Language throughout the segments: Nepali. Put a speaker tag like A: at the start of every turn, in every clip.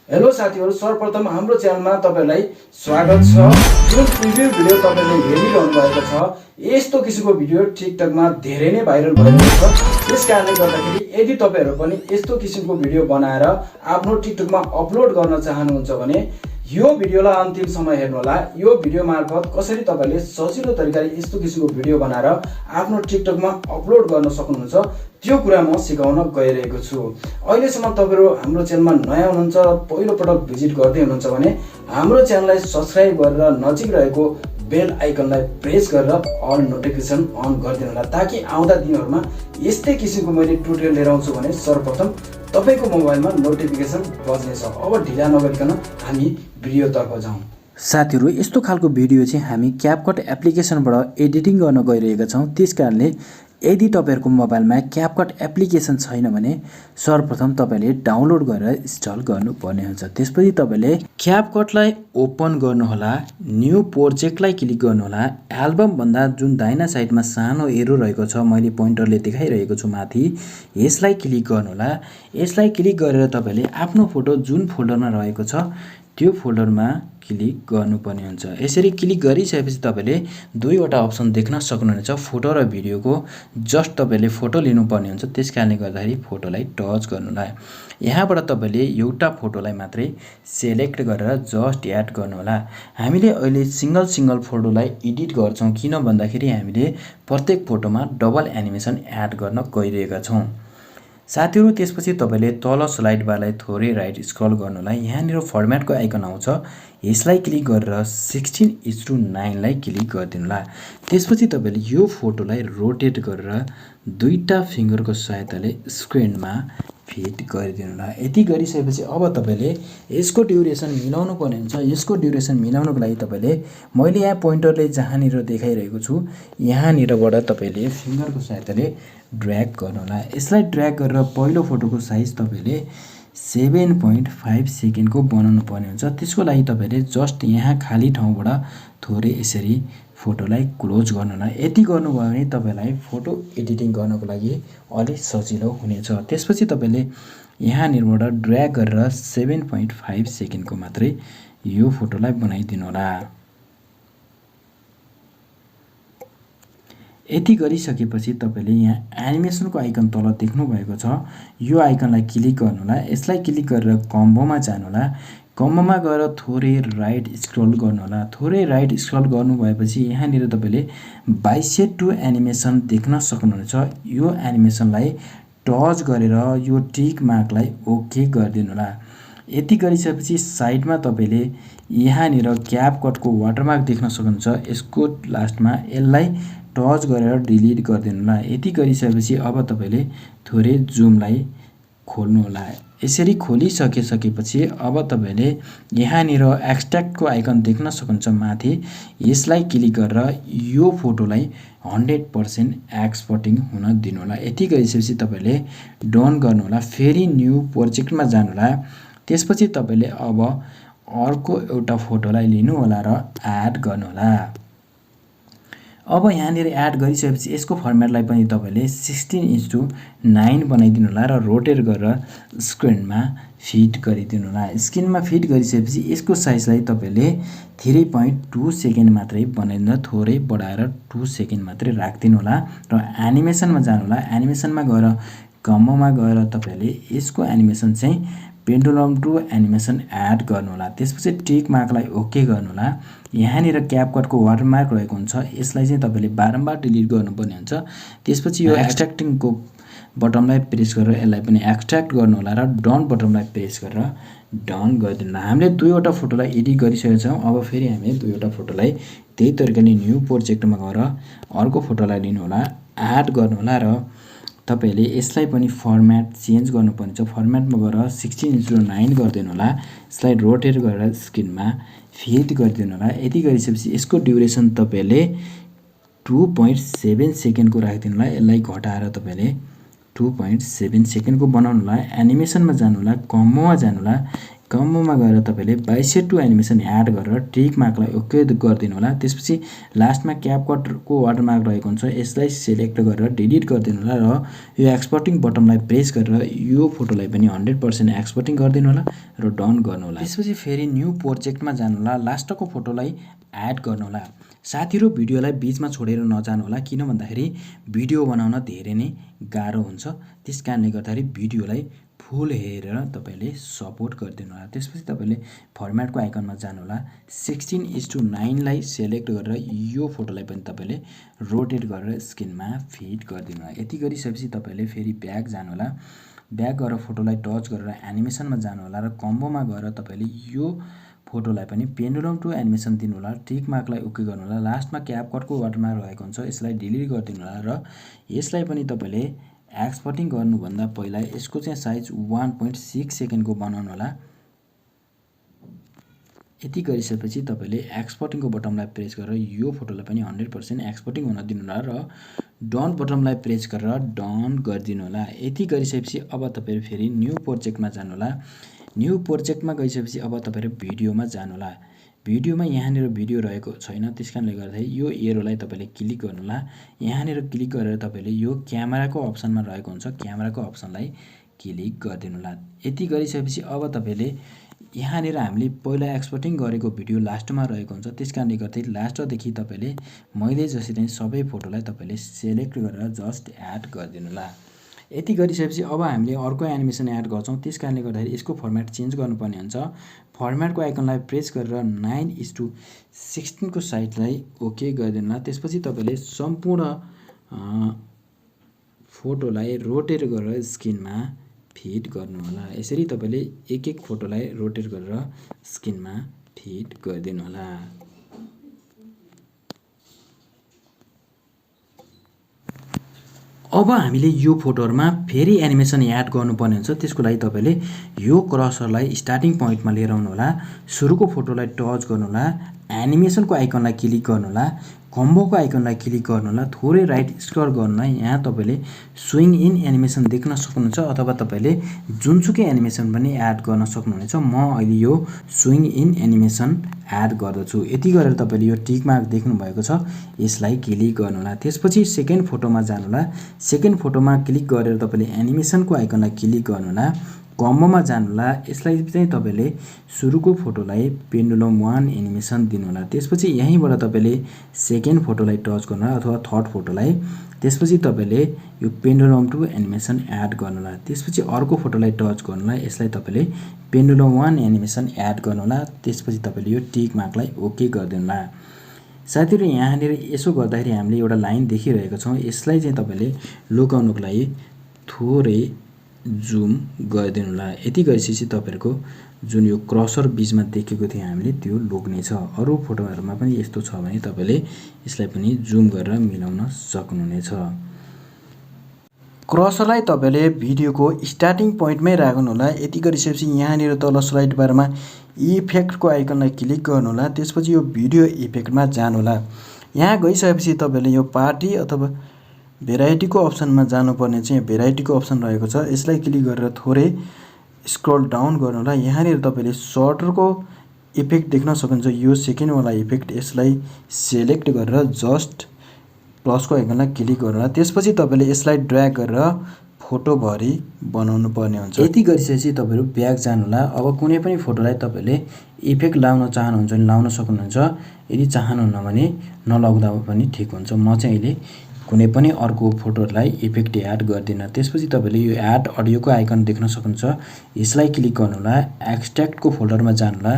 A: हेलो साथीहरु, सर्वप्रथम हाम्रो च्यानलमा तपाईलाई स्वागत छ। जुन प्रिभ्यू भिडियो तपाईले हेरिरहनु भएको छ, यस्तो किसिमको भिडियो टिकटकमा धेरै नै भाइरल भइरहेको छ। त्यसकारणले गर्दाखेरि यदि तपाईहरु पनि यस्तो किसिमको भिडियो बनाएर आफ्नो टिकटकमा अपलोड गर्न चाहनुहुन्छ भने यो भिडियोलाई अन्तिमसम्म हेर्नुहोला। यो भिडियो मार्फत कसरी तपाईले सजिलो तरिकाले यस्तो किसिमको भिडियो बनाएर आफ्नो टिकटकमा अपलोड गर्न सक्नुहुन्छ त्यो कुरा म सिकाउन गइरहेको छु। अहिलेसम्म तपाईहरु हाम्रो च्यानलमा नयाँ हुनुहुन्छ, पहिलो पटक भिजिट गर्दै हुनुहुन्छ भने हाम्रो च्यानललाई सब्स्क्राइब गरेर नजिक रहेको बेल आइकनलाई प्रेस गरेर अल नोटिफिकेसन अन गरिदिनु होला, ताकि आउँदा दिनहरुमा यस्तै किसिमको मैले ट्युटोरियल लिएर आउँछु भने सर्वप्रथम तपाईको मोबाइलमा नोटिफिकेसन बज्नेछ। अब ढिला नगरिकन हामी भिडियोतर्फ जाउँ।
B: साथीहरु, यस्तो खालको भिडियो चाहिँ हामी क्यापकट एप्लिकेसनबाट एडिटिङ गर्न गइरहेका छौं। त्यसकारणले यदि तपाईहरुको मोबाइलमा क्यापकट एप्लिकेसन छैन भने सर्वप्रथम तपाईले डाउनलोड गरेर इन्स्टल गर्नुपर्ने हुन्छ। त्यसपछि तपाईले क्यापकटलाई ओपन गर्नुहोला, न्यू प्रोजेक्टलाई क्लिक गर्नुहोला। एल्बम भन्दा जुन दाहिना साइडमा सानो एरो रहेको छ, मैले पोइन्टरले देखाइरहेको छु माथि, यसलाई क्लिक गर्नुहोला। यसलाई क्लिक गरेर तपाईले आफ्नो फोटो जुन फोल्डरमा रहेको छ त्यो फोल्डरमा क्लिक गर्नुपर्ने हुन्छ। यसरी क्लिक गरिसकेपछि तपाईले दुईवटा अप्सन देख्न सक्नुहुनेछ, फोटो र भिडियोको। जस्ट तपाईले फोटो लिनुपर्ने हुन्छ, त्यसकारणले गर्दाखेरि फोटोलाई टच गर्नुहोला। यहाँबाट तपाईले एउटा फोटोलाई मात्रै सिलेक्ट गरेर जस्ट एड गर्नुहोला। हामीले अहिले सिंगल फोटोलाई एडिट गर्छौं, किन भन्दाखेरि हामीले प्रत्येक फोटोमा डबल एनिमेसन एड गर्न गइरहेका छौं। साथीहरु, त्यसपछि तपाईले तल स्लाइड बारलाई थोरै राइट स्क्रल गर्नुहोला। यहाँनिर फर्मेटको आइकन आउँछ, यसलाई क्लिक गरेर 16:9 लाई क्लिक गरिदिनुहोला। त्यसपछि तपाईले यो फोटोलाई रोटेट गरेर दुईटा फिंगरको सहायताले स्क्रिनमा फिट गरिदिनुहोला। यति गरिसकेपछि अब तपाईले यसको ड्युरेसन मिलाउनु पर्ने हुन्छ। यसको ड्युरेसन मिलाउनको लागि तपाईले मैले यहाँ पोइन्टरले जहाँनिर देखाइरहेको छु यहाँनिरबाट तपाईले फिंगरको सहायताले ड्र्याग गर्नुहोला। यसलाई ड्र्याग गरेर पहिलो फोटोको साइज तपाईले 7.5 सेकेन्डको बनाउनु पर्ने हुन्छ। त्यसको लागि तपाईले जस्ट यहाँ खाली ठाउँबाट थोरै यसरी फोटोलाई क्लोज गर्नुहोला। यति गर्नुभयो भने तपाईलाई फोटो एडिटिङ गर्नको लागि अलि सजिलो हुनेछ। त्यसपछि तपाईले यहाँनिरबाट ड्र्याग गरेर 7.5 सेकेन्डको मात्रै यो फोटोलाई बनाइदिनु होला। यति गरिसकेपछि तपाईले यहाँ एनिमेसनको आइकन तल देख्नु भएको छ, यो आइकनलाई क्लिक गर्नुहोला। यसलाई क्लिक गरेर कम्बोमा जानुहोला। कम्बोमा गएर थोरै राइट स्क्रल गर्नुहोला। थोरै राइट स्क्रल गर्नु भएपछि यहाँनिर तपाईले बाइसेट टु एनिमेसन देख्न सक्नुहुनेछ। यो एनिमेसनलाई टच गरेर यो टिक मार्कलाई ओके गरिदिनु होला। यति गरिसकेपछि साइडमा तपाईले यहाँनिर क्यापकटको वाटरमार्क देख्न सक्नुहुन्छ। यसको लास्टमा यसलाई टच गरेर डिलिट गरिदिनु होला। यति गरिसकेपछि अब तपाईले थोरै जुमलाई खोल्नु होला। यसरी खोलिसकेपछि अब तपाईले यहाँनिर एक्सट्र्याक्टको आइकन देख्न सक्नुहुन्छ माथि, यसलाई क्लिक गरेर यो फोटोलाई 100% एक्सपोर्टिङ हुन दिनु होला। यति गरिसकेपछि तपाईले डन गर्नु होला। फेरि न्यू प्रोजेक्टमा जानु होला। त्यसपछि तपाईले अब अर्को एउटा फोटोलाई लिनु होला र एड गर्नु होला। अब यहाँनिर एड गरिसकेपछि यसको फर्मेटलाई पनि तपाईले 16:9 बनाइदिनु होला र रोटेट गरेर स्क्रिनमा फिट गरिदिनु होला। स्क्रिनमा फिट गरिसकेपछि यसको साइजलाई तपाईले 3.2 सेकेन्ड मात्रै बनाइदिनु, थोरै बढाएर 2 सेकेन्ड मात्रै राख्दिनु होला र एनिमेसनमा जानु होला। एनिमेसनमा गएर कम्बोमा गएर तपाईले यसको एनिमेसन चाहिँ पेन्डुलम टु एनिमेसन एड गर्नु होला। त्यसपछि टिक मार्कलाई ओके गर्नु होला। यहाँनिर क्यापकटको वाटरमार्क रहेको हुन्छ, यसलाई चाहिँ तपाईले बारम्बार डिलिट गर्नुपर्ने हुन्छ। त्यसपछि यो एक्सट्र्याक्टिङको बटमलाई प्रेस गरेर यसलाई पनि एक्सट्र्याक्ट गर्नु होला र डन बटमलाई प्रेस गरेर डन गरिदिनु होला। हामीले दुईवटा फोटोलाई एडिट गरिसकेका छौं। अब फेरि हामी दुईवटा फोटोलाई त्यही तरिकाले न्यू प्रोजेक्टमा गएर अर्को फोटोलाई लिनु होला, एड गर्नु होला र तपाईले यसलाई पनि फर्मेट चेन्ज गर्नुपर्ने छ। फर्मेटमा गएर 16:9 गरिदिनु होला। यसलाई रोटेट गरेर स्क्रिनमा फिट गरिदिनु होला। यति गरिसकेपछि यसको ड्युरेसन तपाईले 2.7 सेकेन्डको राखिदिनु होला। यसलाई घटाएर तपाईले 2.7 सेकेन्डको बनाउनु होला। एनिमेसनमा जानु होला, कम्बोमा जानु होला। कम्बोमा गएर तपाईँले बाइसेट टु एनिमेसन एड गरेर ट्रिक मार्कलाई ओके गरिदिनु होला। त्यसपछि लास्टमा क्यापकटको वाटरमार्क रहेको हुन्छ, यसलाई सेलेक्ट गरेर डिलिट गरिदिनु होला र यो एक्सपोर्टिङ बटनलाई प्रेस गरेर यो फोटोलाई पनि 100% एक्सपोर्टिङ गरिदिनु होला र डन गर्नु होला। त्यसपछि फेरि न्यू प्रोजेक्टमा जानु होला, लास्टको फोटोलाई एड गर्नु होला। साथीहरू भिडियोलाई बिचमा छोडेर नजानु होला, किन भन्दाखेरि भिडियो बनाउन धेरै नै गाह्रो हुन्छ। त्यस कारणले गर्दाखेरि भिडियोलाई फुल हेरेर तपाईँले सपोर्ट गरिदिनु होला। त्यसपछि तपाईँले फर्मेटको आइकनमा जानु होला, 16:9 लाई सेलेक्ट गरेर यो फोटोलाई पनि तपाईँले रोटेट गरेर स्क्रिनमा फिट गरिदिनु होला। यति गरिसकेपछि तपाईँले फेरि ब्याक जानु होला, ब्याक गरेर फोटोलाई टच गरेर एनिमेसनमा जानु होला र कम्बोमा गएर तपाईँले यो फोटोलाई पनि पेन्डुलम टु एनिमेसन दिनु होला, ट्रिक मार्कलाई ओके गर्नु होला। लास्टमा क्यापकटको वाटरमार्क रहेको हुन्छ, यसलाई डिलिट गरिदिनु होला र यसलाई पनि तपाईँले एक्सपोर्टिङ गर्नुभन्दा पहिला यसको चाहिँ साइज 1.6 सेकेन्डको बनाउनु होला। यति गरिसकेपछि तपाईँले एक्सपोर्टिङको बटनलाई प्रेस गरेर यो फोटोलाई पनि 100% एक्सपोर्टिङ हुन दिनु होला र डन बटनलाई प्रेस गरेर डन गरिदिनु होला। यति गरिसकेपछि अब तपाईँले फेरि न्यू प्रोजेक्टमा जानु होला। न्यू प्रोजेक्टमा गइसकेपछि अब तपाईँले भिडियोमा जानु होला। भिडियोमा यहाँनिर भिडियो रहेको छैन, त्यस कारणले गर्दाखेरि यो एरोलाई तपाईँले क्लिक गर्नु होला। यहाँनिर क्लिक गरेर तपाईँले यो क्यामेराको अप्सनमा रहेको हुन्छ, क्यामेराको अप्सनलाई क्लिक गरिदिनु होला। यति गरिसकेपछि अब तपाईँले यहाँनिर हामीले पहिला एक्सपोर्टिङ गरेको भिडियो लास्टमा रहेको हुन्छ, त्यस कारणले गर्दाखेरि लास्टदेखि तपाईँले मैले जसरी नै सबै फोटोलाई तपाईँले सेलेक्ट गरेर जस्ट एड गरिदिनु होला। यति गरिसकेपछि अब हामीले अर्को एनिमेसन एड गर्छौँ, त्यस कारणले गर्दाखेरि यसको फर्मेट चेन्ज गर्नुपर्ने हुन्छ। फर्मेटको आइकनलाई प्रेस गरेर 9:16 को साइजलाई ओके गरिदिनु होला। त्यसपछि तपाईँले सम्पूर्ण फोटोलाई रोटेट गरेर स्क्रिनमा फिट गर्नु होला। यसरी तपाईँले एक एक फोटोलाई रोटेट गरेर स्क्रिनमा फिट गरिदिनु होला। अब हामीले यो फोटोहरुमा फेरि एनिमेसन एड गर्नुपर्ने हुन्छ। त्यसको लागि तपाईले यो क्रसरलाई स्टार्टिङ पोइन्टमा लिएर आउनु होला, सुरुको फोटोलाई टच गर्नु होला, एनिमेसनको आइकनलाई क्लिक गर्नु होला, कम्बोको आइकनलाई क्लिक गर्नु होला, थोरै राइट स्क्रल गर्नु होला। यहाँ तपाईले स्विङ इन एनिमेसन देख्न सक्नुहुन्छ अथवा तपाईले जुनसुकै एनिमेसन पनि एड गर्न सक्नुहुनेछ। म अहिले यो स्विङ इन एनिमेसन एड गर्दछु। यति गरेर तपाईले यो टिक मार्क देख्नु भएको छ, यसलाई क्लिक गर्नु होला। त्यसपछि सेकेन्ड फोटोमा जानु होला। सेकेन्ड फोटोमा क्लिक गरेर तपाईले एनिमेसनको आइकनलाई क्लिक गर्नु होला, कम्बोमा जानु होला। यसलाई चाहिँ तपाईले सुरुको फोटोलाई पेन्डुलम 1 एनिमेसन दिनु होला। त्यसपछि यहीँबाट तपाईले सेकेन्ड फोटोलाई टच गर्नु होला अथवा थर्ड फोटोलाई। त्यसपछि तपाईले यो पेन्डुलम 2 एनिमेसन एड गर्नु होला। त्यसपछि अर्को फोटोलाई टच गर्नु होला, यसलाई तपाईले पेन्डुलम 1 एनिमेसन एड गर्नु होला। त्यसपछि तपाईले यो टिक मार्कलाई ओके गरिदिनु होला। साथीहरु, यहाँनिर यसो गर्दाखेरि हामीले एउटा लाइन देखिरहेको छौं, यसलाई चाहिँ तपाईले लुकाउनको लागि थोरै जुम गरिदिनु होला। यति गरिसकेपछि तपाईहरुको जुन यो क्रसर बीचमा देखेको थियो हामीले त्यो लुक्नेछ। अरु फोटोहरुमा पनि यस्तो छ भने तपाईले यसलाई पनि जुम गरेर मिलाउन सक्नुहुनेछ। क्रसरलाई तपाईले भिडियोको स्टार्टिङ पोइन्टमै राख्नु होला। यति गरिसकेपछि यहाँनिर तल स्लाइड बारमा इफेक्टको आइकनलाई क्लिक गर्नु होला। त्यसपछि यो भिडियो इफेक्टमा जानु होला। यहाँ गइसकेपछि तपाईले यो पार्टी अथवा भेराइटीको अप्सनमा जानुपर्ने चाहिँ भेराइटीको अप्सन रहेको छ, यसलाई क्लिक गरेर थोरै स्क्रल डाउन गर्नु होला। यहाँनिर तपाईले सर्टरको इफेक्ट देख्न सक्नुहुन्छ, यो सेकेन्ड वाला इफेक्ट, यसलाई सिलेक्ट गरेर जस्ट प्लसको आइकनलाई क्लिक गर्नु होला। त्यसपछि तपाईले यसलाई ड्र्याग गरेर फोटोभरि बनाउनु पर्ने हुन्छ। यति गरिसकेपछि तपाईहरु ब्याक जानु होला। अब कुनै पनि फोटोलाई तपाईले इफेक्ट लाउन चाहनुहुन्छ भने लाउन सक्नुहुन्छ, यदि चाहनुहुन्न भने नलाउँदा पनि ठीक हुन्छ। म चाहिँ अहिले कुनै पनि अर्को फोटोलाई इफेक्ट एड गर्दिन। त्यसपछि तपाईले यो एड अडियोको आइकन देख्न सक्नुहुन्छ, यसलाई क्लिक गर्नु होला। एक्सट्र्याक्टको फोल्डरमा जानु होला।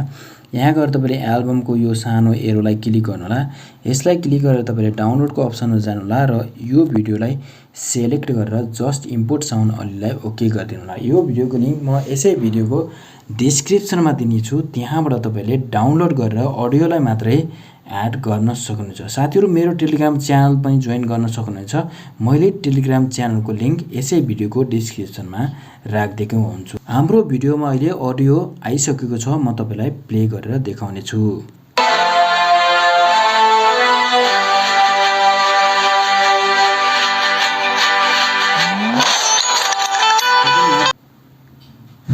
B: यहाँ गएर तपाईले एल्बमको यो सानो एरोलाई क्लिक गर्नु होला। यसलाई क्लिक गरेर तपाईले डाउनलोडको अप्सनमा जानु होला र यो भिडियोलाई सिलेक्ट गरेर जस्ट इम्पोर्ट साउन्ड अलिलाई ओके गरिदिनु होला। यो भिडियोको लिंक म यसै भिडियोको डिस्क्रिप्सनमा दिनेछु, त्यहाँबाट तपाईले डाउनलोड गरेर अडियोलाई मात्रै एड गर्न सक्नुहुन्छ। साथीहरु, मेरो टेलिग्राम च्यानल पनि जोइन गर्न सक्नुहुन्छ। मैले टेलिग्राम च्यानलको लिंक यसै भिडियोको डिस्क्रिप्सनमा राखिदिएको हुन्छु। हाम्रो भिडियोमा अहिले अडियो आइसकेको छ, म तपाईलाई प्ले गरेर देखाउने छु।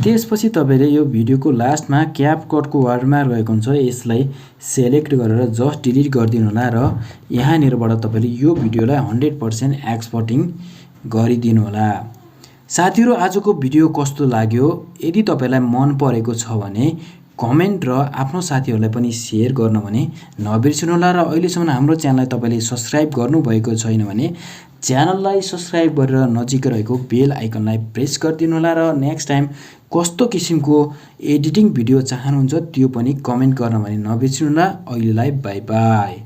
B: त्यसपछि तपाईले यो भिडियोको लास्टमा क्यापकटको वाटरमार्क रहेको हुन्छ यसलाई सेलेक्ट गरेर जस्ट डिलिट गरिदिनु होला र यहाँनिरबाट तपाईले यो भिडियोलाई 100% एक्सपोर्टिङ गरिदिनु होला। साथीहरु आजको भिडियो कस्तो लाग्यो यदि तपाईलाई मन परेको छ भने कमेन्ट र आफ्नो साथीहरुलाई पनि शेयर गर्न भने नबिर्सनु होला र अहिलेसम्म हाम्रो च्यानललाई तपाईले सब्स्क्राइब गर्नु भएको छैन भने च्यानललाई सब्स्क्राइब गरेर नजिकै रहेको बेल आइकनलाई प्रेस गरिदिनु होला र नेक्स्ट टाइम कस्तो किसिमको एडिटिङ भिडियो चाहनुहुन्छ त्यो पनि कमेन्ट गर्न भने नबिर्सनु होला। अहिलेलाई बाइ बाइ।